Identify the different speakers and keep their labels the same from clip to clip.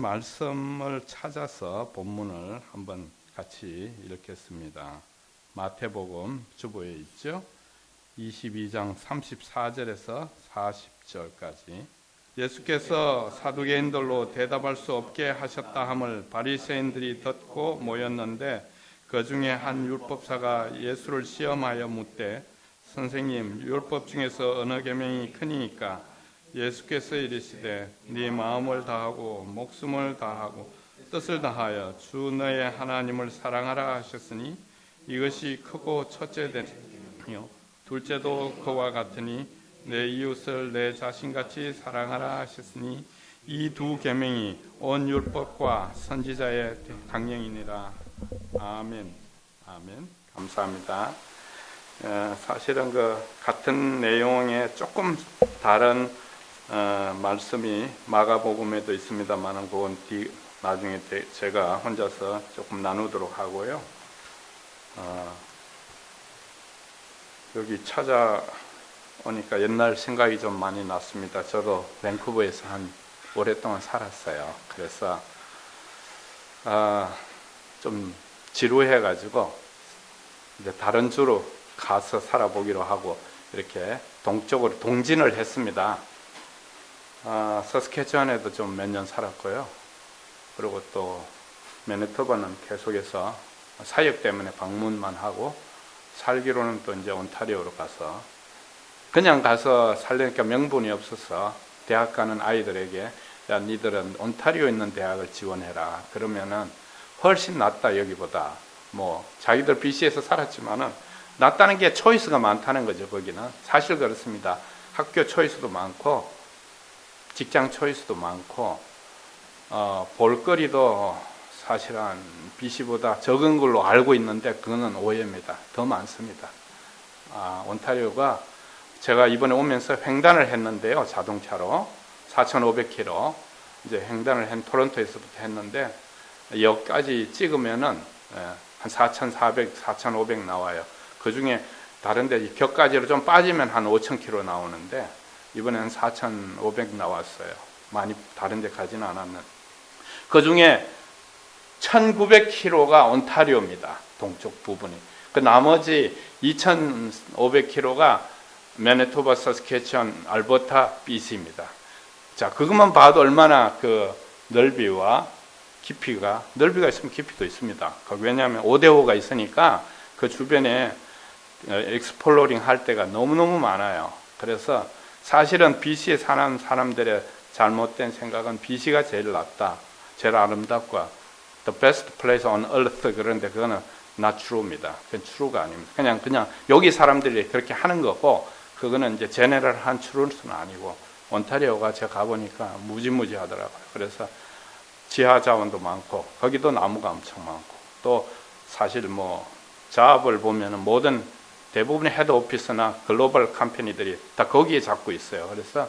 Speaker 1: 말씀을 찾아서 본문을 한번 같이 읽겠습니다. 마태복음 주보에 있죠. 22장 34절에서 40절까지. 예수께서 사두개인들로 대답할 수 없게 하셨다 함을 바리새인들이 듣고 모였는데 그 중에 한 율법사가 예수를 시험하여 묻되 선생님, 율법 중에서 어느 계명이 크니까? 예수께서 이르시되 네 마음을 다하고 목숨을 다하고 뜻을 다하여 주 너의 하나님을 사랑하라 하셨으니 이것이 크고 첫째 되며 둘째도 그와 같으니 내 이웃을 내 자신같이 사랑하라 하셨으니 이 두 계명이 온 율법과 선지자의 강령이니라. 아멘. 아멘. 감사합니다. 사실은 그 같은 내용의 조금 다른 말씀이 마가복음에도 있습니다만 그건 나중에 제가 혼자서 조금 나누도록 하고요. 여기 찾아오니까 옛날 생각이 좀 많이 났습니다. 저도 밴쿠버에서 오랫동안 살았어요. 그래서 좀 지루해가지고 이제 다른 주로 가서 살아보기로 하고 이렇게 동쪽으로 동진을 했습니다. 서스케츄안에도 좀 몇 년 살았고요. 그리고 또 매니토바는 계속해서 사역 때문에 방문만 하고 살기로는 또 이제 온타리오로 가서 그냥 가서 살려니까 명분이 없어서 대학 가는 아이들에게 야 니들은 온타리오에 있는 대학을 지원해라. 그러면은 훨씬 낫다 여기보다. 뭐 자기들 BC에서 살았지만은 낫다는 게 초이스가 많다는 거죠. 거기는 사실 그렇습니다. 학교 초이스도 많고 직장 초이스도 많고 볼거리도 사실은 BC보다 적은 걸로 알고 있는데 그거는 오해입니다. 더 많습니다. 온타리오가 제가 이번에 오면서 횡단을 했는데요. 자동차로 4,500km 이제 횡단을 한 토론토에서부터 했는데 역까지 찍으면은 한 4,400, 4,500 나와요. 그 중에 다른데 격까지로 좀 빠지면 한 5,000km 나오는데 이번에는 4,500 나왔어요. 많이 다른 데 가지는 않았는데 그 중에 1,900km가 온타리오입니다. 동쪽 부분이. 그 나머지 2,500km가 매니토바, 서스케츄안, 알버타, BC입니다. 자, 그것만 봐도 얼마나 그 넓이와 넓이가 있으면 깊이도 있습니다. 왜냐하면 5대5가 있으니까 그 주변에 엑스플로링 할 때가 너무너무 많아요. 그래서 사실은 BC에 사는 사람들의 잘못된 생각은 BC가 제일 낫다, 제일 아름답고 the best place on earth. 그런데 그거는 not true입니다. 그건 true가 아닙니다. 그냥 여기 사람들이 그렇게 하는 거고 그거는 이제 제네럴한 truth는 아니고 온타리오가 제가 가보니까 무지무지하더라고요. 그래서 지하 자원도 많고 거기도 나무가 엄청 많고 또 사실 뭐 잡을 보면은 모든 대부분의 헤드 오피스나 글로벌 컴퍼니들이 다 거기에 잡고 있어요. 그래서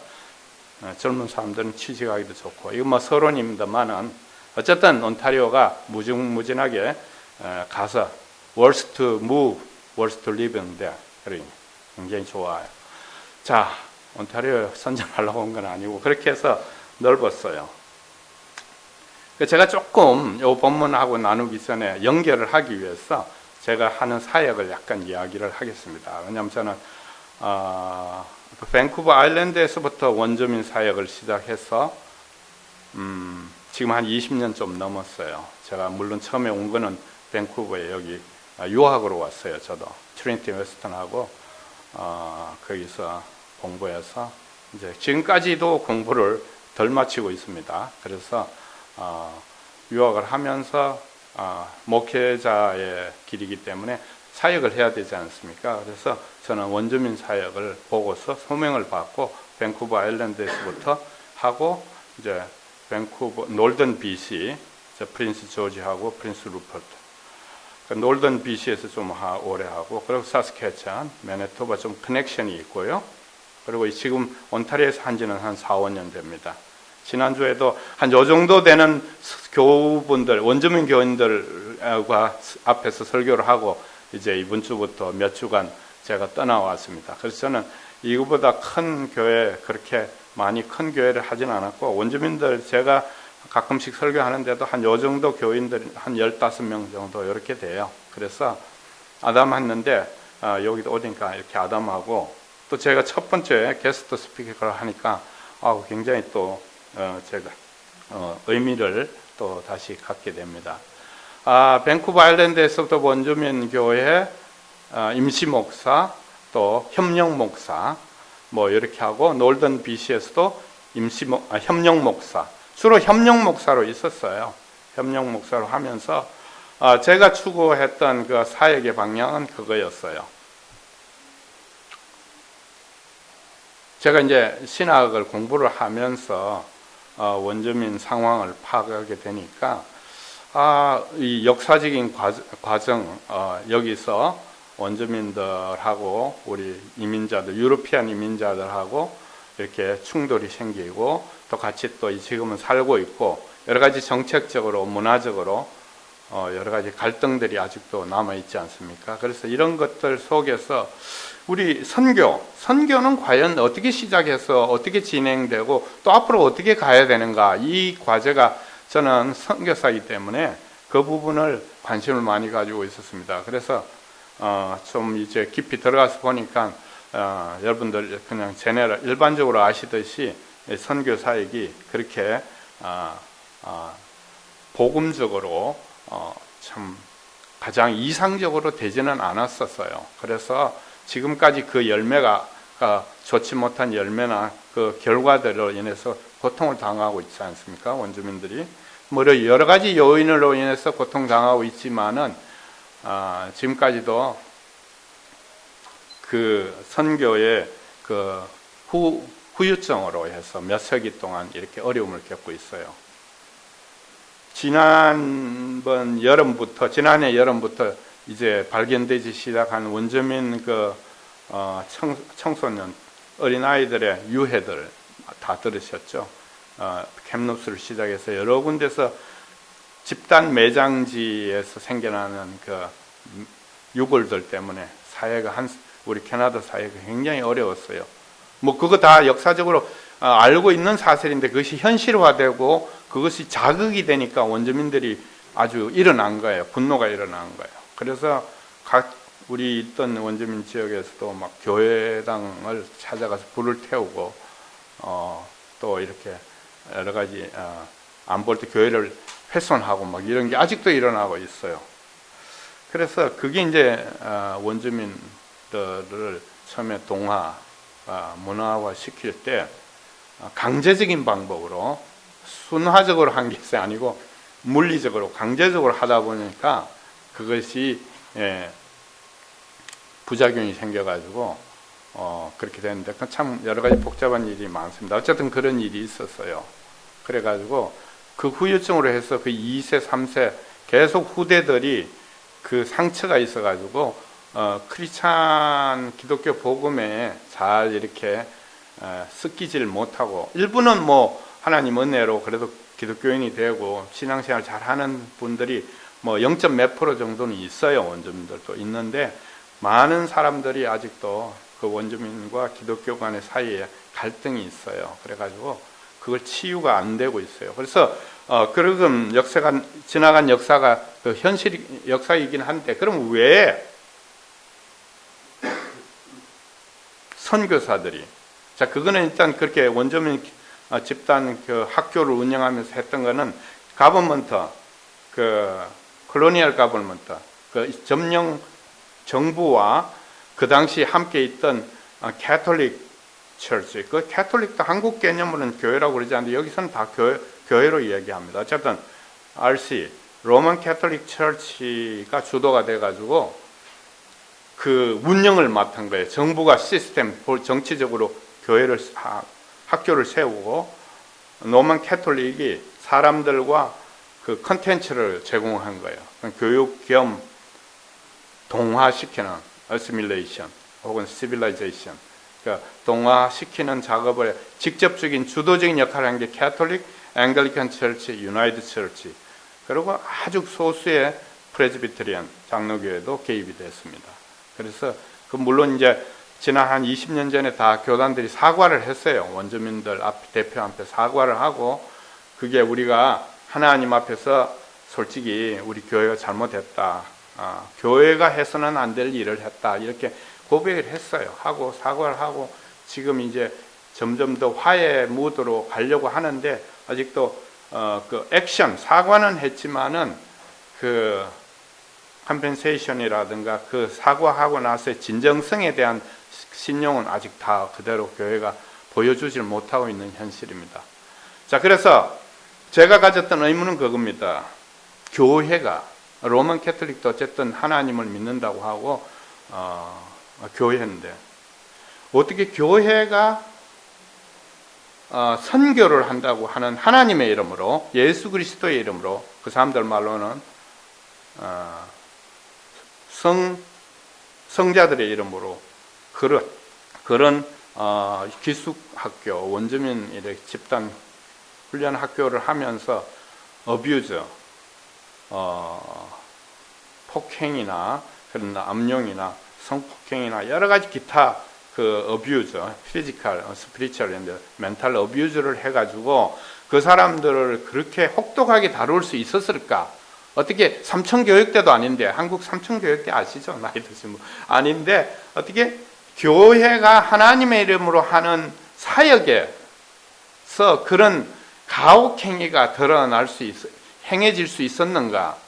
Speaker 1: 젊은 사람들은 취직하기도 좋고 이거 뭐 서론입니다만은 어쨌든 온타리오가 무궁무진하게 가서 worst to move, worst to live in there. 굉장히 좋아요. 자, 온타리오 선전하려고 온 건 아니고 그렇게 해서 넓었어요. 제가 조금 이 본문하고 나누기 전에 연결을 하기 위해서 제가 하는 사역을 약간 이야기를 하겠습니다. 왜냐하면 저는 밴쿠버 아일랜드에서부터 원주민 사역을 시작해서 지금 한 20년 좀 넘었어요. 제가 물론 처음에 온 거는 밴쿠버에 여기 유학으로 왔어요. 저도 트리니티 웨스턴하고 거기서 공부해서 이제 지금까지도 공부를 덜 마치고 있습니다. 그래서 유학을 하면서 목회자의 길이기 때문에 사역을 해야 되지 않습니까? 그래서 저는 원주민 사역을 보고서 소명을 받고 밴쿠버 아일랜드에서부터 하고 이제 밴쿠버 놀던 BC 프린스 조지하고 프린스 루퍼트 놀던 BC에서 좀 오래 하고 그리고 사스케츄안, 매니토바 좀 커넥션이 있고요. 그리고 지금 온타리오에서 한 지는 한 4, 5년 됩니다. 지난주에도 한 요 정도 되는 교우분들, 원주민 교인들과 앞에서 설교를 하고 이제 이번 주부터 몇 주간 제가 떠나왔습니다. 그래서 저는 이거보다 큰 교회, 그렇게 많이 큰 교회를 하진 않았고 원주민들 제가 가끔씩 설교하는데도 한 요 정도 교인들이 한 15명 정도 이렇게 돼요. 그래서 아담 했는데 여기도 오니까 이렇게 아담하고, 또 제가 첫 번째 게스트 스피커를 하니까 굉장히 또 제가 의미를 또 다시 갖게 됩니다. 밴쿠버 아일랜드에서부터 원주민 교회 임시 목사, 또 협력 목사 뭐 이렇게 하고, 놀던 BC에서도 협력 목사, 주로 협력 목사로 있었어요. 협력 목사로 하면서 제가 추구했던 그 사역의 방향은 그거였어요. 제가 이제 신학을 공부를 하면서 원주민 상황을 파악하게 되니까 이 역사적인 과정, 여기서 원주민들하고 우리 이민자들, 유러피안 이민자들하고 이렇게 충돌이 생기고, 또 같이 또 지금은 살고 있고, 여러 가지 정책적으로, 문화적으로 여러 가지 갈등들이 아직도 남아있지 않습니까? 그래서 이런 것들 속에서 우리 선교는 과연 어떻게 시작해서 어떻게 진행되고 또 앞으로 어떻게 가야 되는가, 이 과제가, 저는 선교사이기 때문에 그 부분을 관심을 많이 가지고 있었습니다. 그래서 좀 이제 깊이 들어가서 보니까 여러분들 그냥 일반적으로 아시듯이 선교 사역이 그렇게 복음적으로 참 가장 이상적으로 되지는 않았었어요. 그래서 지금까지 그 열매가 좋지 못한 열매나 그 결과들로 인해서 고통을 당하고 있지 않습니까? 원주민들이 뭐 여러 가지 요인으로 인해서 고통당하고 있지만은 지금까지도 그 선교의 그 후유증으로 해서 몇 세기 동안 이렇게 어려움을 겪고 있어요. 지난해 여름부터 이제 발견되기 시작한 원주민 그 청소년, 어린아이들의 유해들 다 들으셨죠? 캠노스를 시작해서 여러 군데서 집단 매장지에서 생겨나는 그 유골들 때문에 우리 캐나다 사회가 굉장히 어려웠어요. 뭐 그거 다 역사적으로 알고 있는 사실인데, 그것이 현실화되고 그것이 자극이 되니까 원주민들이 아주 일어난 거예요. 분노가 일어난 거예요. 그래서 우리 있던 원주민 지역에서도 막 교회당을 찾아가서 불을 태우고 또 이렇게 여러 가지 안 볼 때 교회를 훼손하고 막 이런 게 아직도 일어나고 있어요. 그래서 그게 이제 원주민들을 처음에 문화화 시킬 때 강제적인 방법으로, 순화적으로 한 게 아니고 물리적으로 강제적으로 하다 보니까 그것이 부작용이 생겨가지고 그렇게 됐는데, 참 여러 가지 복잡한 일이 많습니다. 어쨌든 그런 일이 있었어요. 그래가지고 그 후유증으로 해서 그 2세, 3세 계속 후대들이 그 상처가 있어가지고 크리스찬 기독교 복음에 잘 이렇게 섞이질 못하고, 일부는 뭐 하나님 은혜로 그래도 기독교인이 되고 신앙생활 잘하는 분들이 뭐 0. 몇 % 정도는 있어요. 원주민들도 있는데, 많은 사람들이 아직도 그 원주민과 기독교 간의 사이에 갈등이 있어요. 그래가지고 그걸 치유가 안 되고 있어요. 그래서 그러금 지나간 역사가 그 현실 역사이긴 한데, 그럼 왜 선교사들이, 자, 그거는 일단 그렇게 원주민 집단 그 학교를 운영하면서 했던 거는 가버먼트, 그 콜로니얼 가버먼트, 그 점령 정부와 그 당시 함께 있던 캐톨릭 처치, 그 캐톨릭도 한국 개념으로는 교회라고 그러지 않는데 여기서는 다 교회로 이야기합니다. 어쨌든 RC, 로만 캐톨릭 처치가 주도가 돼가지고 그 운영을 맡은 거예요. 정부가 시스템, 정치적으로 학교를 세우고, 로만 캐톨릭이 사람들과 그 컨텐츠를 제공한 거예요. 교육 겸 동화시키는 어시밀레이션 혹은 시빌라이제이션, 그러니까 동화시키는 작업을 직접적인 주도적인 역할을 한 게 캐톨릭, 앵글리칸 처치, 유나이티드 처치, 그리고 아주 소수의 프레스비테리안 장로교회도 개입이 됐습니다. 그래서 물론 이제 지난 한 20년 전에 다 교단들이 사과를 했어요. 원주민들 대표 앞에 사과를 하고, 그게 우리가 하나님 앞에서 솔직히 우리 교회가 잘못했다, 교회가 해서는 안 될 일을 했다, 이렇게 고백을 했어요. 하고 사과를 하고 지금 이제 점점 더 화해 무드로 가려고 하는데, 아직도 그 액션, 사과는 했지만은 그 컴펜세이션이라든가 그 사과하고 나서의 진정성에 대한 신용은 아직 다 그대로 교회가 보여주질 못하고 있는 현실입니다. 자, 그래서 제가 가졌던 의문은 그겁니다. 교회가, 로만 캐톨릭도 어쨌든 하나님을 믿는다고 하고 교회인데, 어떻게 교회가 선교를 한다고 하는 하나님의 이름으로, 예수 그리스도의 이름으로, 그 사람들 말로는 성자들의 이름으로 그런 기숙학교, 원주민 집단 훈련 학교를 하면서 어뷰즈, 폭행이나 그런 암용이나 성폭행이나 여러 가지 기타 그 어뷰즈, 피지컬, 스피리추얼, 멘탈 어뷰즈를 해가지고 그 사람들을 그렇게 혹독하게 다룰 수 있었을까? 어떻게 삼청교육대도 아닌데, 한국 삼청교육대 아시죠? 나이 드신 분 아닌데, 어떻게 교회가 하나님의 이름으로 하는 사역에서 그런 가혹행위가 드러날 수 행해질 수 있었는가?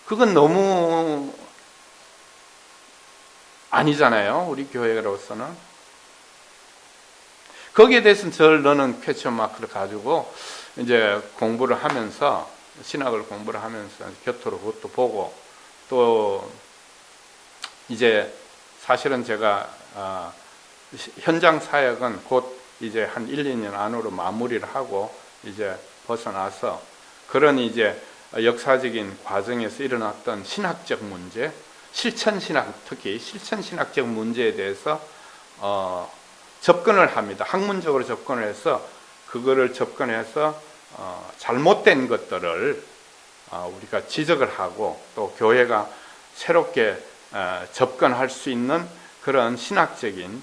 Speaker 1: 그건 너무 아니잖아요, 우리 교회로서는. 거기에 대해서는 저는 퀘스천 마크를 가지고 이제 공부를 하면서, 신학을 공부를 하면서 곁으로 그것도 보고, 또 이제 사실은 제가 현장 사역은 곧 이제 한 1, 2년 안으로 마무리를 하고 이제 벗어나서 그런 이제 역사적인 과정에서 일어났던 신학적 문제, 실천신학, 특히 실천신학적 문제에 대해서 접근을 합니다. 학문적으로 접근을 해서 그거를 접근해서 잘못된 것들을 우리가 지적을 하고, 또 교회가 새롭게 접근할 수 있는 그런 신학적인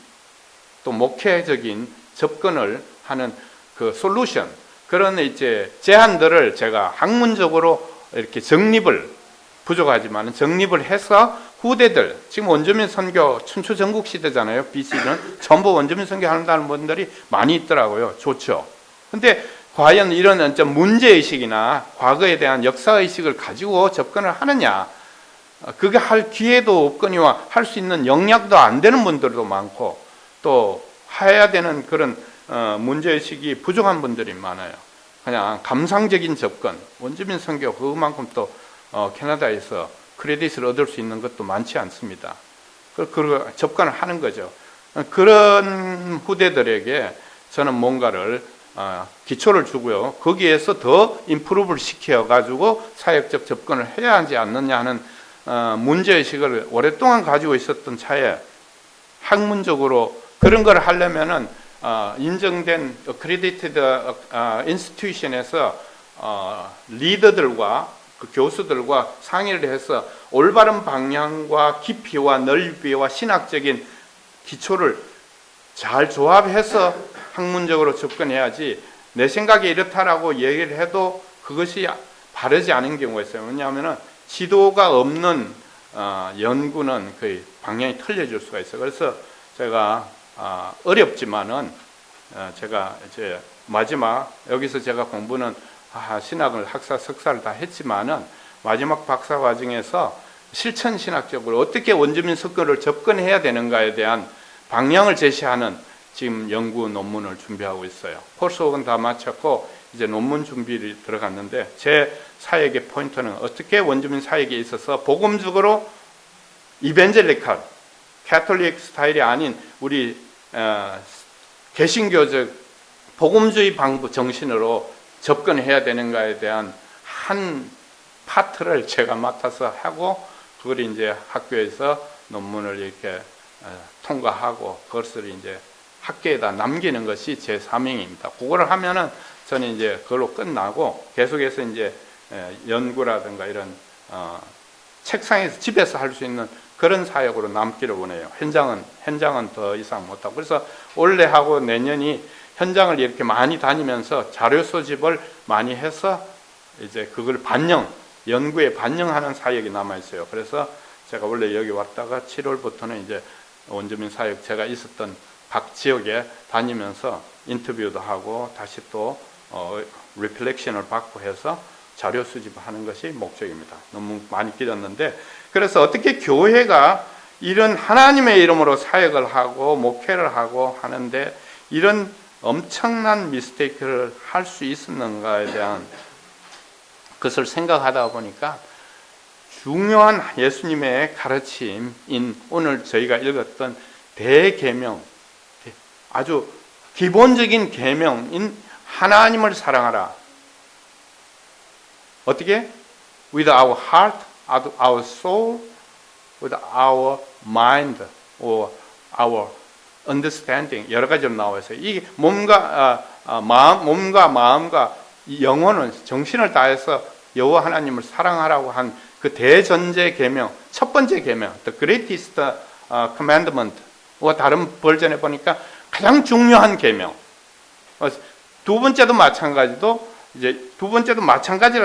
Speaker 1: 또 목회적인 접근을 하는 그 솔루션, 그런 이제 제안들을 제가 학문적으로 이렇게 부족하지만 정립을 해서 후대들, 지금 원주민 선교 춘추 전국 시대잖아요. BC는 전부 원주민 선교 한다는 분들이 많이 있더라고요. 좋죠. 근데 과연 이런 문제의식이나 과거에 대한 역사의식을 가지고 접근을 하느냐, 그게 할 기회도 없거니와 할 수 있는 역량도 안 되는 분들도 많고, 또 해야 되는 그런 문제의식이 부족한 분들이 많아요. 그냥 감상적인 접근, 원주민 선교 그만큼 또 캐나다에서 크레딧을 얻을 수 있는 것도 많지 않습니다. 그 접근을 하는 거죠. 그런 후대들에게 저는 뭔가를 기초를 주고요, 거기에서 더 임프루브를 시켜가지고 사역적 접근을 해야 하지 않느냐 하는 문제의식을 오랫동안 가지고 있었던 차에, 학문적으로 그런 걸 하려면은 인정된 크레디티드 인스티튜션에서 리더들과 그 교수들과 상의를 해서 올바른 방향과 깊이와 넓이와 신학적인 기초를 잘 조합해서 학문적으로 접근해야지, 내 생각이 이렇다라고 얘기를 해도 그것이 바르지 않은 경우가 있어요. 왜냐하면 지도가 없는 연구는 거의 방향이 틀려질 수가 있어요. 그래서 제가 어렵지만은 제가 이제 마지막, 여기서 제가 공부는 신학을 학사 석사를 다 했지만은 마지막 박사 과정에서 실천 신학적으로 어떻게 원주민 석교를 접근해야 되는가에 대한 방향을 제시하는 지금 연구 논문을 준비하고 있어요. 코스웍은 다 마쳤고 이제 논문 준비를 들어갔는데, 제 사역의 포인트는 어떻게 원주민 사역에 있어서 복음적으로 이벤젤리칼, 캐톨릭 스타일이 아닌 우리 개신교적 복음주의 방법 정신으로 접근해야 되는가에 대한 한 파트를 제가 맡아서 하고, 그걸 이제 학교에서 논문을 이렇게 통과하고 그것을 이제 학교에다 남기는 것이 제 사명입니다. 그거를 하면은 저는 이제 그걸로 끝나고 계속해서 이제 연구라든가 이런 책상에서 집에서 할 수 있는 그런 사역으로 남기를 원해요. 현장은 더 이상 못하고. 그래서 올해 하고 내년이 현장을 이렇게 많이 다니면서 자료 소집을 많이 해서 이제 그걸 연구에 반영하는 사역이 남아 있어요. 그래서 제가 원래 여기 왔다가 7월부터는 이제 원주민 사역 제가 있었던 각 지역에 다니면서 인터뷰도 하고 다시 또 리플렉션을 받고 해서 자료 수집하는 것이 목적입니다. 너무 많이 길었는데, 그래서 어떻게 교회가 이런 하나님의 이름으로 사역을 하고 목회를 하고 하는데 이런 엄청난 미스테이크를 할 수 있었는가에 대한 것을 생각하다 보니까 중요한 예수님의 가르침인 오늘 저희가 읽었던 대계명, 아주 기본적인 계명인 하나님을 사랑하라. 어떻게? With our heart, our soul, with our mind, or our understanding. 여러 가지로 나와 있어요. 이게 몸과 마음과 영혼은 정신을 다해서 여호와 하나님을 사랑하라고 한 그 대전제 계명, 첫 번째 계명, the greatest commandment. 다른 버전에 보니까 가장 중요한 계명. 두 번째도 마찬가지라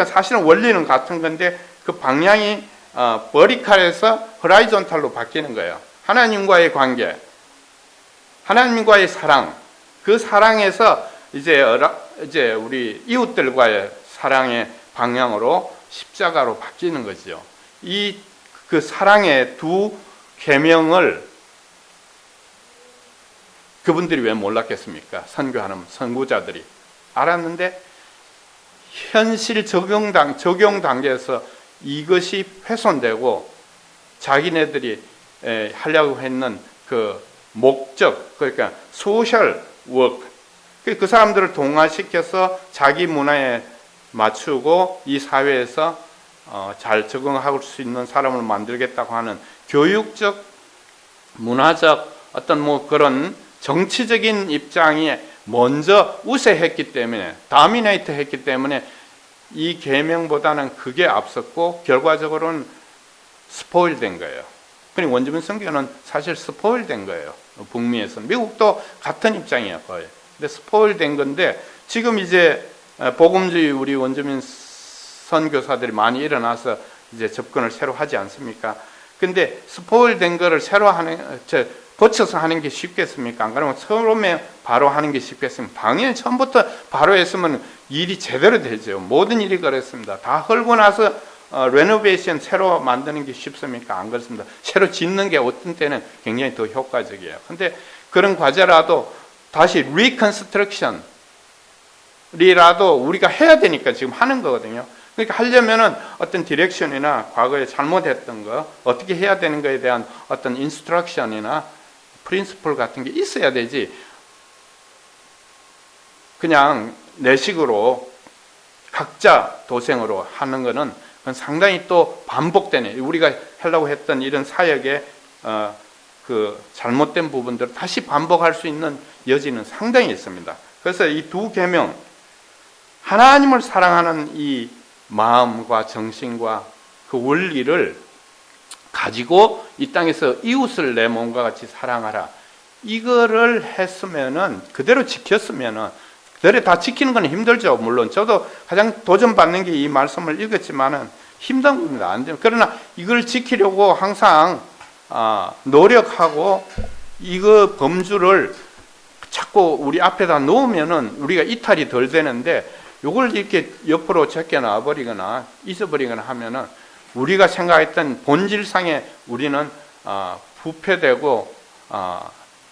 Speaker 1: 사실은 원리는 같은 건데 그 방향이 버티칼에서 호라이존탈로 바뀌는 거예요. 하나님과의 관계, 하나님과의 사랑, 그 사랑에서 이제 우리 이웃들과의 사랑의 방향으로 십자가로 바뀌는 거죠. 그 사랑의 두 계명을 그분들이 왜 몰랐겠습니까? 선교하는 선구자들이 알았는데 현실 적용 단계에서 이것이 훼손되고 자기네들이 하려고 했는 그 목적, 그러니까 소셜 워크, 그 사람들을 동화시켜서 자기 문화에 맞추고 이 사회에서 잘 적응할 수 있는 사람을 만들겠다고 하는 교육적, 문화적 어떤 그런 정치적인 입장이 먼저 우세했기 때문에, 다미네이트 했기 때문에 이 계명보다는 그게 앞섰고 결과적으로는 스포일 된 거예요. 그러니까 원주민 선교는 사실 스포일 된 거예요. 북미에서는. 미국도 같은 입장이에요, 거의. 근데 스포일 된 건데 지금 이제 복음주의 우리 원주민 선교사들이 많이 일어나서 이제 접근을 새로 하지 않습니까? 근데 스포일 된 거를 새로 고쳐서 하는 게 쉽겠습니까? 안 그러면 처음에 바로 하는 게 쉽겠습니까? 당연히 처음부터 바로 했으면 일이 제대로 되죠. 모든 일이 그렇습니다. 다 헐고 나서 레노베이션 새로 만드는 게 쉽습니까? 안 그렇습니다. 새로 짓는 게 어떤 때는 굉장히 더 효과적이에요. 근데 그런 과제라도 다시 리컨스트럭션 리라도 우리가 해야 되니까 지금 하는 거거든요. 그러니까 하려면은 어떤 디렉션이나 과거에 잘못했던 거 어떻게 해야 되는 거에 대한 어떤 인스트럭션이나 프린시플 같은 게 있어야 되지. 그냥 내 식으로 각자 도생으로 하는 거는 그건 상당히 또 반복되네. 우리가 하려고 했던 이런 사역의 그 잘못된 부분들을 다시 반복할 수 있는 여지는 상당히 있습니다. 그래서 이 두 계명, 하나님을 사랑하는 이 마음과 정신과 그 원리를 가지고 이 땅에서 이웃을 내 몸과 같이 사랑하라. 이거를 했으면은, 그대로 지켰으면은, 그대로 다 지키는 건 힘들죠. 물론 저도 가장 도전받는 게 이 말씀을 읽었지만은 힘든 겁니다. 안 돼요. 그러나 이걸 지키려고 항상 노력하고 이거 범주를 자꾸 우리 앞에다 놓으면은 우리가 이탈이 덜 되는데, 이걸 이렇게 옆으로 제껴 버리거나 잊어버리거나 하면은 우리가 생각했던 본질상에 우리는 부패되고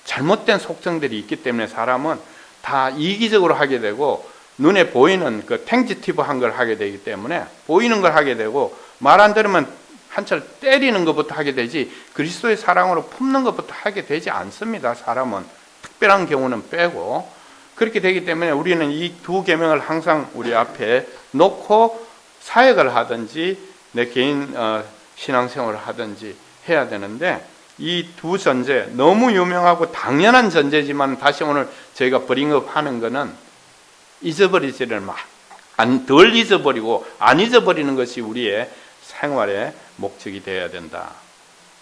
Speaker 1: 잘못된 속성들이 있기 때문에 사람은 다 이기적으로 하게 되고 눈에 보이는 그 탱지티브한 걸 하게 되기 때문에 보이는 걸 하게 되고 말 안 들으면 한철 때리는 것부터 하게 되지 그리스도의 사랑으로 품는 것부터 하게 되지 않습니다. 사람은 특별한 경우는 빼고. 그렇게 되기 때문에 우리는 이 두 계명을 항상 우리 앞에 놓고 사역을 하든지 내 개인 신앙생활을 하든지 해야 되는데, 이 두 전제, 너무 유명하고 당연한 전제지만 다시 오늘 저희가 브링업 하는 거는 잊어버리지를 덜 잊어버리고 안 잊어버리는 것이 우리의 생활의 목적이 되어야 된다.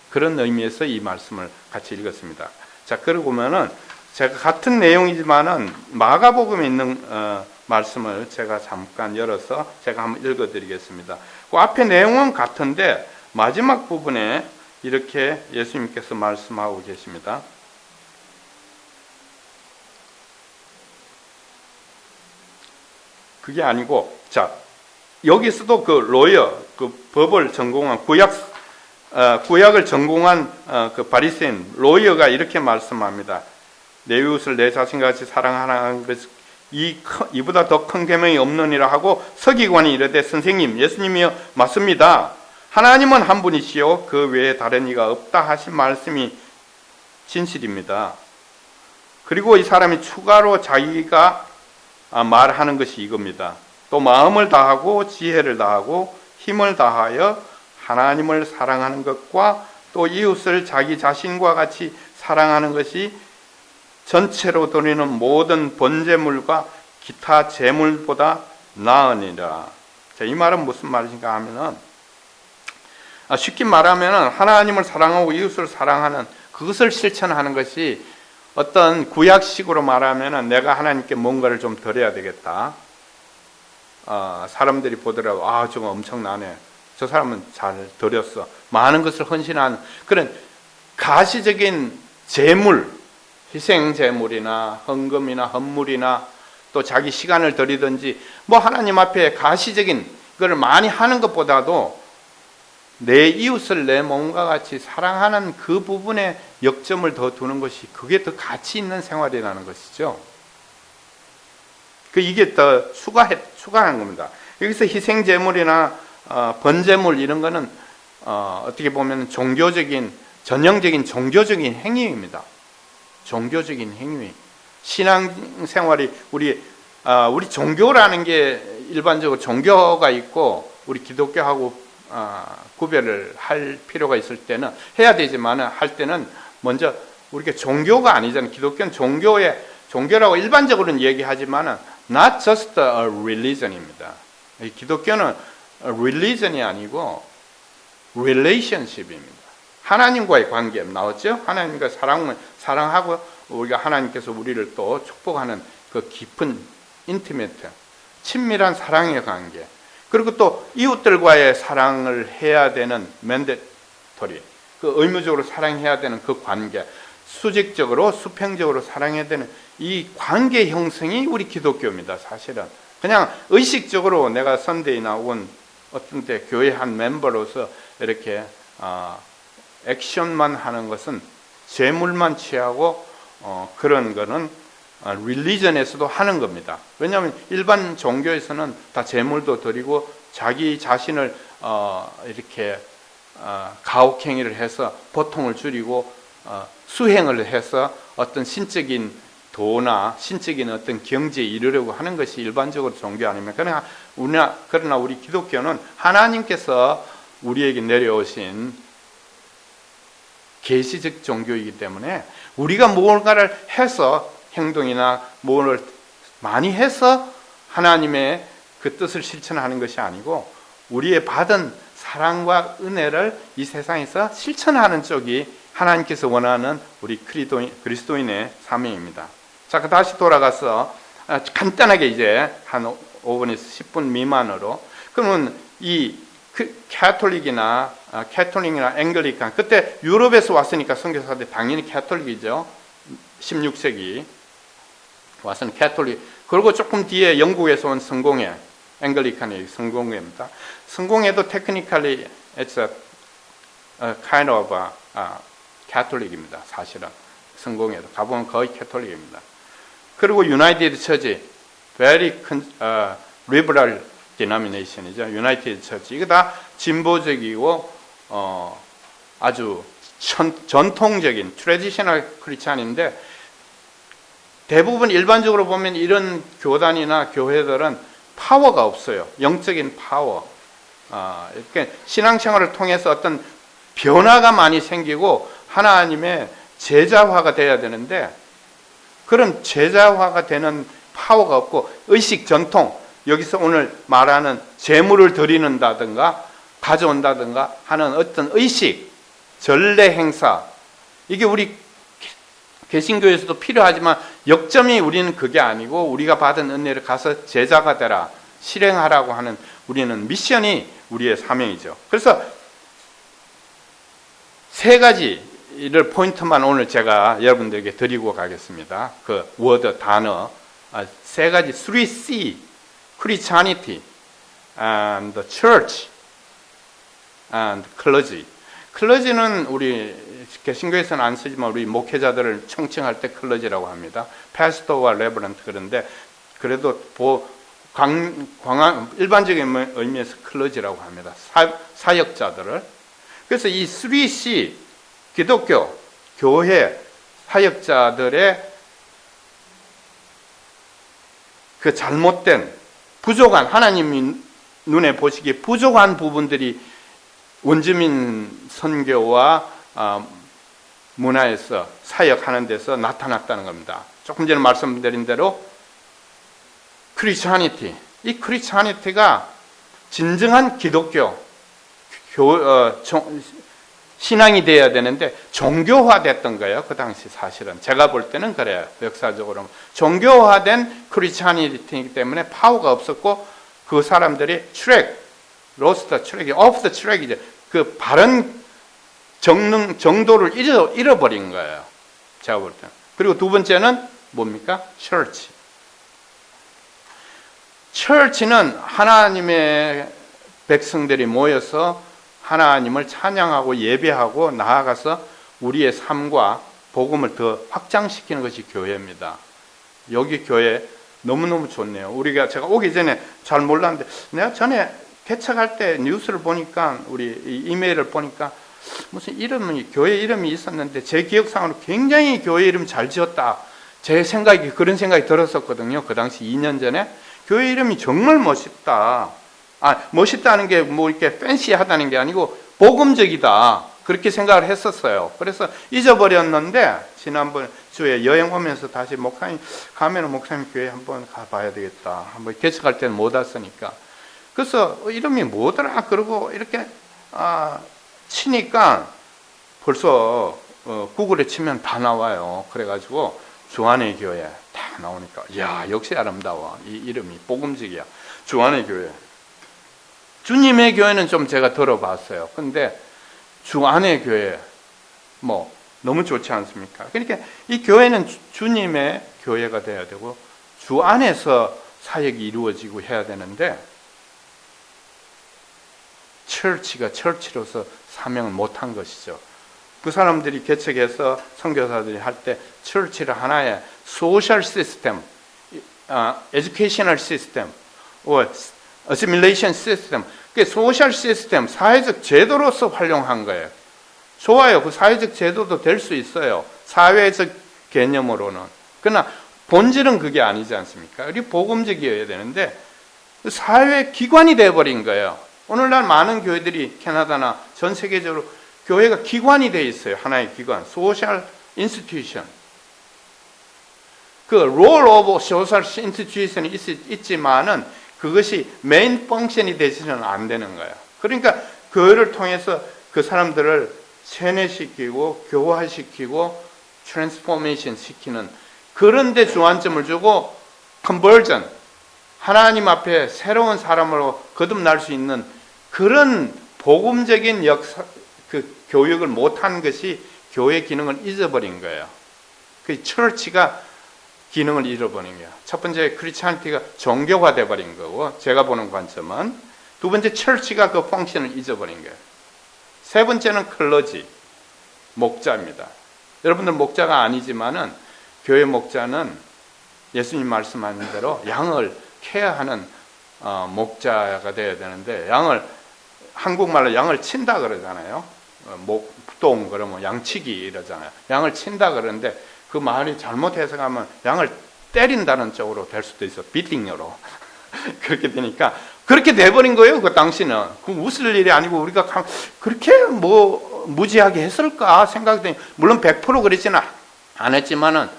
Speaker 1: 그런 의미에서 이 말씀을 같이 읽었습니다. 자, 그러고 보면은 제가 같은 내용이지만은 마가복음에 있는 말씀을 제가 잠깐 열어서 제가 한번 읽어드리겠습니다. 그 앞에 내용은 같은데 마지막 부분에 이렇게 예수님께서 말씀하고 계십니다. 그게 아니고, 자, 여기서도 그 로여, 그 법을 전공한 구약을 전공한 그 바리새인 로여가 이렇게 말씀합니다. 내 이웃을 내 자신과 같이 사랑하라는 것, 이보다 더 큰 계명이 없느니라 하고 서기관이 이르되 선생님, 예수님이여 맞습니다. 하나님은 한 분이시요 그 외에 다른 이가 없다 하신 말씀이 진실입니다. 그리고 이 사람이 추가로 자기가 말하는 것이 이겁니다. 또 마음을 다하고 지혜를 다하고 힘을 다하여 하나님을 사랑하는 것과 또 이웃을 자기 자신과 같이 사랑하는 것이 전체로 드리는 모든 번제물과 기타 제물보다 나으니라. 자, 이 말은 무슨 말인가 하면은 쉽게 말하면은 하나님을 사랑하고 이웃을 사랑하는 그것을 실천하는 것이 어떤 구약식으로 말하면은 내가 하나님께 뭔가를 좀 드려야 되겠다. 사람들이 보더라도 저거 엄청나네. 저 사람은 잘 드렸어. 많은 것을 헌신한 그런 가시적인 제물, 희생 제물이나 헌금이나 헌물이나 또 자기 시간을 드리든지 뭐 하나님 앞에 가시적인 그걸 많이 하는 것보다도 내 이웃을 내 몸과 같이 사랑하는 그 부분에 역점을 더 두는 것이 그게 더 가치 있는 생활이라는 것이죠. 이게 더 추가한 겁니다. 여기서 희생 제물이나 번제물 이런 거는 어떻게 보면 전형적인 종교적인 행위입니다. 종교적인 행위. 신앙생활이 우리 종교라는 게 일반적으로 종교가 있고 우리 기독교하고 구별을 할 필요가 있을 때는 해야 되지만 할 때는 먼저 우리가 종교가 아니잖아요. 기독교는 종교라고 일반적으로는 얘기하지만 not just a religion입니다. 기독교는 religion이 아니고 relationship입니다. 하나님과의 관계 나왔죠? 하나님과 사랑하고 우리가 하나님께서 우리를 또 축복하는 그 깊은 intimate, 친밀한 사랑의 관계. 그리고 또 이웃들과의 사랑을 해야 되는 mandatory, 그 의무적으로 사랑해야 되는 그 관계, 수직적으로 수평적으로 사랑해야 되는 이 관계 형성이 우리 기독교입니다. 사실은 그냥 의식적으로 내가 선데이나 혹은 어떤 때 교회 한 멤버로서 이렇게 액션만 하는 것은 재물만 취하고 그런 거는 릴리전에서도 하는 겁니다. 왜냐하면 일반 종교에서는 다 재물도 드리고 자기 자신을 이렇게 가혹행위를 해서 보통을 줄이고 수행을 해서 어떤 신적인 도나 신적인 어떤 경지에 이르려고 하는 것이 일반적으로 종교 아닙니까? 그러나 우리 기독교는 하나님께서 우리에게 내려오신 계시적 종교이기 때문에 우리가 무언가를 해서 행동이나 무언을 많이 해서 하나님의 그 뜻을 실천하는 것이 아니고 우리의 받은 사랑과 은혜를 이 세상에서 실천하는 쪽이 하나님께서 원하는 우리 그리스도인의 사명입니다. 자, 다시 돌아가서 간단하게 이제 한 5분에서 10분 미만으로 그러면 이 캐톨릭이나 앵글리칸 그때 유럽에서 왔으니까 선교사들 당연히 캐톨릭이죠. 16세기 와서는 캐톨릭. 그리고 조금 뒤에 영국에서 온 성공회 앵글리칸의 성공회입니다. 성공회도 technically it's a kind of 캐톨릭입니다. 사실은 성공회도 가보면 거의 캐톨릭입니다. 그리고 유나이티드 처치 very liberal denomination이죠. 유나이티드 처치 이거 다 진보적이고 아주 전통적인 트래디셔널 크리스찬인데 대부분 일반적으로 보면 이런 교단이나 교회들은 파워가 없어요. 영적인 파워. 이렇게 신앙생활을 통해서 어떤 변화가 많이 생기고 하나님의 제자화가 돼야 되는데 그런 제자화가 되는 파워가 없고 의식 전통 여기서 오늘 말하는 재물을 드리는다든가 가져온다든가 하는 어떤 의식 전례 행사 이게 우리 개신교에서도 필요하지만 역점이 우리는 그게 아니고 우리가 받은 은혜를 가서 제자가 되라, 실행하라고 하는 우리는 미션이 우리의 사명이죠. 그래서 세 가지를 포인트만 오늘 제가 여러분들에게 드리고 가겠습니다. 그 워드, 단어, 세 가지, 3C, Christianity, and the Church, and Clergy. 클러지는 우리 개신교에서는 안 쓰지만 우리 목회자들을 총칭할 때 클러지라고 합니다. 패스터와 레버런트. 그런데 그래도 일반적인 의미에서 클러지라고 합니다. 사역자들을. 그래서 이 3C, 기독교, 교회, 사역자들의 그 잘못된, 부족한, 하나님이 눈에 보시기에 부족한 부분들이 원주민 선교와 문화에서 사역하는 데서 나타났다는 겁니다. 조금 전에 말씀드린 대로 크리스찬이티, 이 크리스찬이티가 진정한 기독교 신앙이 되어야 되는데 종교화됐던 거예요. 그 당시 사실은 제가 볼 때는 그래요. 역사적으로 종교화된 크리스찬이티이기 때문에 파워가 없었고 그 사람들이 로스터 트랙이 오프 더 트랙이죠. 그 바른 정도를 잃어버린 거예요. 제가 볼 때는. 그리고 두 번째는 뭡니까? 처치는 하나님의 백성들이 모여서 하나님을 찬양하고 예배하고 나아가서 우리의 삶과 복음을 더 확장시키는 것이 교회입니다. 여기 교회 너무너무 좋네요. 제가 오기 전에 잘 몰랐는데 내가 전에 개척할 때 뉴스를 보니까 우리 이메일을 보니까 무슨 교회 이름이 있었는데 제 기억상으로 굉장히 교회 이름 잘 지었다. 제 생각이 그런 생각이 들었었거든요. 그 당시 2년 전에 교회 이름이 정말 멋있다. 멋있다는 게 뭐 이렇게 팬시하다는 게 아니고 복음적이다. 그렇게 생각을 했었어요. 그래서 잊어버렸는데 지난번 주에 여행 오면서 다시 목사님 교회 한번 가봐야 되겠다. 한번 개척할 때는 못 왔으니까. 그래서 이름이 뭐더라? 그러고 이렇게 치니까 벌써 구글에 치면 다 나와요. 그래가지고 주안의 교회 다 나오니까 야 역시 아름다워. 이 이름이 복음적이야. 주안의 교회. 주님의 교회는 좀 제가 들어봤어요. 근데 주안의 교회 너무 좋지 않습니까? 그러니까 이 교회는 주님의 교회가 돼야 되고 주 안에서 사역이 이루어지고 해야 되는데 처치가 처치로서 사명을 못한 것이죠. 그 사람들이 개척해서 선교사들이 할 때 처치를 하나의 소셜 시스템, 에듀케이셔널 시스템, 어시밀레이션 시스템, 그 소셜 시스템, 사회적 제도로서 활용한 거예요. 좋아요. 그 사회적 제도도 될 수 있어요. 사회적 개념으로는. 그러나 본질은 그게 아니지 않습니까? 우리 복음적이어야 되는데 사회 기관이 돼버린 거예요. 오늘날 많은 교회들이 캐나다나 전 세계적으로 교회가 기관이 돼 있어요. 하나의 기관, 소셜 인스티튜션. 그 롤 오브 소셜 인스티튜션이 있지만은 그것이 메인 펑션이 되지는 안 되는 거예요. 그러니까 교회를 통해서 그 사람들을 세뇌시키고 교화시키고 트랜스포메이션 시키는 그런 데 주안점을 주고 컨버전, 하나님 앞에 새로운 사람으로 거듭날 수 있는 그런 복음적인 그 교육을 못한 것이 교회 기능을 잊어버린 거예요. 그 처치가 기능을 잃어버린 거예요. 첫 번째 크리스찬티가 종교화돼 버린 거고 제가 보는 관점은 두 번째 처치가 그 펑션을 잊어버린 거예요. 세 번째는 클러지, 목자입니다. 여러분들 목자가 아니지만은 교회 목자는 예수님 말씀하신 대로 양을 케어하는 목자가 되어야 되는데 한국말로 양을 친다 그러잖아요. 목동 그러면 양치기 이러잖아요. 양을 친다 그러는데 그 말이 잘못 해석하면 양을 때린다는 쪽으로 될 수도 있어. 비팅으로. 그렇게 되니까 그렇게 돼버린 거예요. 그 당시는. 그 웃을 일이 아니고 우리가 그렇게 무지하게 했을까 생각되니 물론 100% 그러지는 않았지만은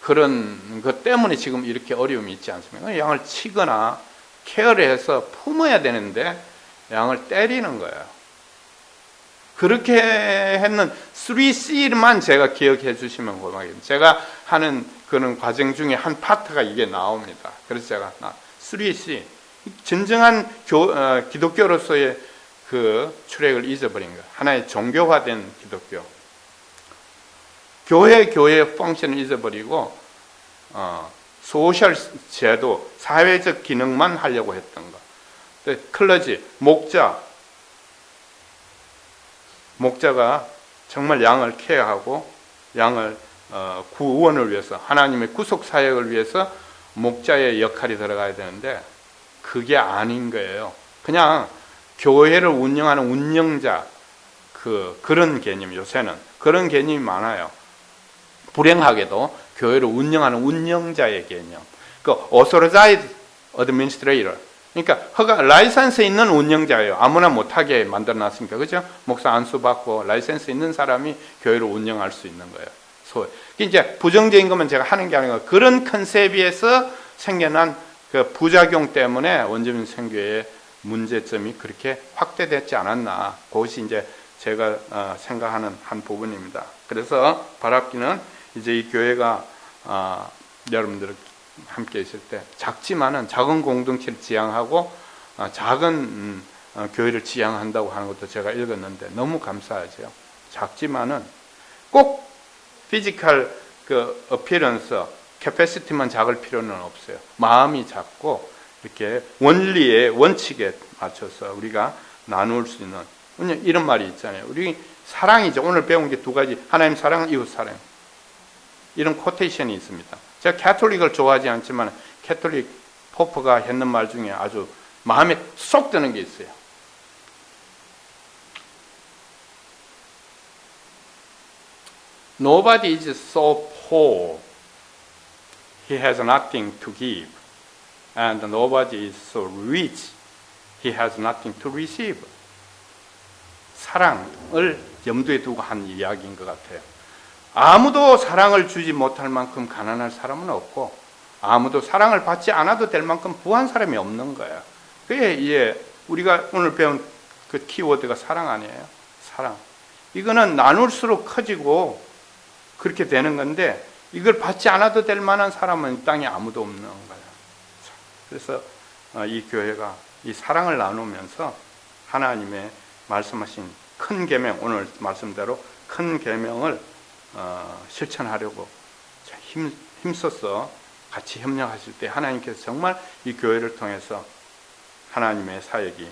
Speaker 1: 그런 것 때문에 지금 이렇게 어려움이 있지 않습니까? 양을 치거나 케어를 해서 품어야 되는데 양을 때리는 거예요. 그렇게 했는 3C만 제가 기억해 주시면 고맙겠습니다. 제가 하는 그런 과정 중에 한 파트가 이게 나옵니다. 그래서 제가 3C, 진정한 기독교로서의 그 출애굽을 잊어버린 것, 하나의 종교화된 기독교, 교회의 펑션을 잊어버리고 소셜 제도, 사회적 기능만 하려고 했던 것. 클러지, 목자가 정말 양을 케어하고 양을 구원을 위해서, 하나님의 구속 사역을 위해서 목자의 역할이 들어가야 되는데 그게 아닌 거예요. 그냥 교회를 운영하는 운영자, 그런 개념, 요새는 그런 개념이 많아요. 불행하게도 교회를 운영하는 운영자의 개념. 그 authorized administrator, 그러니까 라이센스 있는 운영자예요. 아무나 못하게 만들어놨으니까, 그죠? 목사 안수 받고 라이센스 있는 사람이 교회를 운영할 수 있는 거예요. 이제 부정적인 것만 제가 하는 게 아니고 그런 컨셉에서 생겨난 그 부작용 때문에 원주민 선교의 문제점이 그렇게 확대되지 않았나. 그것이 이제 제가 생각하는 한 부분입니다. 그래서 바랍기는 이제 이 교회가 여러분들 함께 있을 때 작지만은 작은 공동체를 지향하고 작은 교회를 지향한다고 하는 것도 제가 읽었는데 너무 감사하죠. 작지만은 꼭 피지컬 그 어피런스, 캐패시티만 작을 필요는 없어요. 마음이 작고 이렇게 원리의 원칙에 맞춰서 우리가 나눌 수 있는, 이런 말이 있잖아요. 우리 사랑이죠. 오늘 배운 게 두 가지. 하나님 사랑, 이웃 사랑. 이런 코테이션이 있습니다. 제가 캐톨릭을 좋아하지 않지만 캐톨릭 포프가 했는 말 중에 아주 마음에 쏙 드는 게 있어요. Nobody is so poor he has nothing to give, and nobody is so rich he has nothing to receive. 사랑을 염두에 두고 한 이야기인 것 같아요. 아무도 사랑을 주지 못할 만큼 가난할 사람은 없고, 아무도 사랑을 받지 않아도 될 만큼 부한 사람이 없는 거예요. 그게 우리가 오늘 배운 그 키워드가 사랑 아니에요? 사랑. 이거는 나눌수록 커지고 그렇게 되는 건데, 이걸 받지 않아도 될 만한 사람은 이 땅에 아무도 없는 거예요. 그래서 이 교회가 이 사랑을 나누면서 하나님의 말씀하신 큰 계명, 오늘 말씀대로 큰 계명을 실천하려고 힘써서 같이 협력하실 때 하나님께서 정말 이 교회를 통해서 하나님의 사역이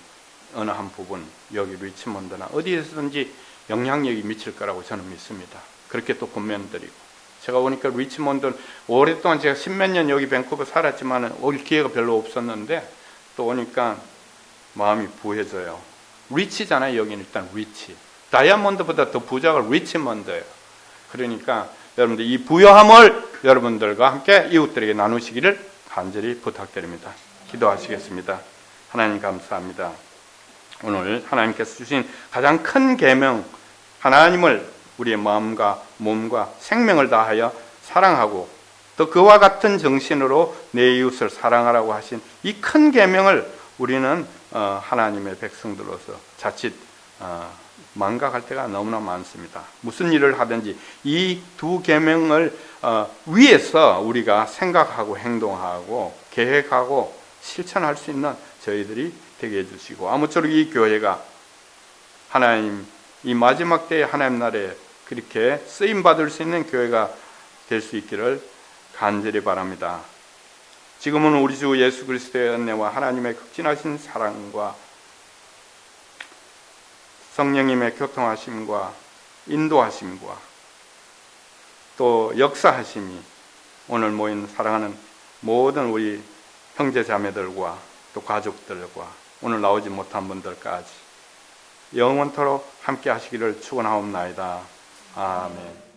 Speaker 1: 어느 한 부분, 여기 리치몬드나 어디에서든지 영향력이 미칠 거라고 저는 믿습니다. 그렇게 또 권면드리고, 제가 보니까 리치몬드 오랫동안 제가 10몇 년 여기 밴쿠버 살았지만 올 기회가 별로 없었는데 또 오니까 마음이 부해져요. 리치잖아요. 여기는 일단 리치. 다이아몬드보다 더 부자가 리치몬드예요. 그러니까 여러분들 이 부요함을 여러분들과 함께 이웃들에게 나누시기를 간절히 부탁드립니다. 기도하시겠습니다. 하나님 감사합니다. 오늘 하나님께서 주신 가장 큰 계명, 하나님을 우리의 마음과 몸과 생명을 다하여 사랑하고 또 그와 같은 정신으로 내 이웃을 사랑하라고 하신 이 큰 계명을 우리는 하나님의 백성들로서 자칫 망각할 때가 너무나 많습니다. 무슨 일을 하든지 이 두 계명을 위해서 우리가 생각하고 행동하고 계획하고 실천할 수 있는 저희들이 되게 해주시고, 아무쪼록 이 교회가 하나님 이 마지막 때의 하나님 나라에 그렇게 쓰임받을 수 있는 교회가 될 수 있기를 간절히 바랍니다. 지금은 우리 주 예수 그리스도의 은혜와 하나님의 극진하신 사랑과 성령님의 교통하심과 인도하심과 또 역사하심이 오늘 모인 사랑하는 모든 우리 형제 자매들과 또 가족들과 오늘 나오지 못한 분들까지 영원토록 함께 하시기를 축원하옵나이다. 아멘.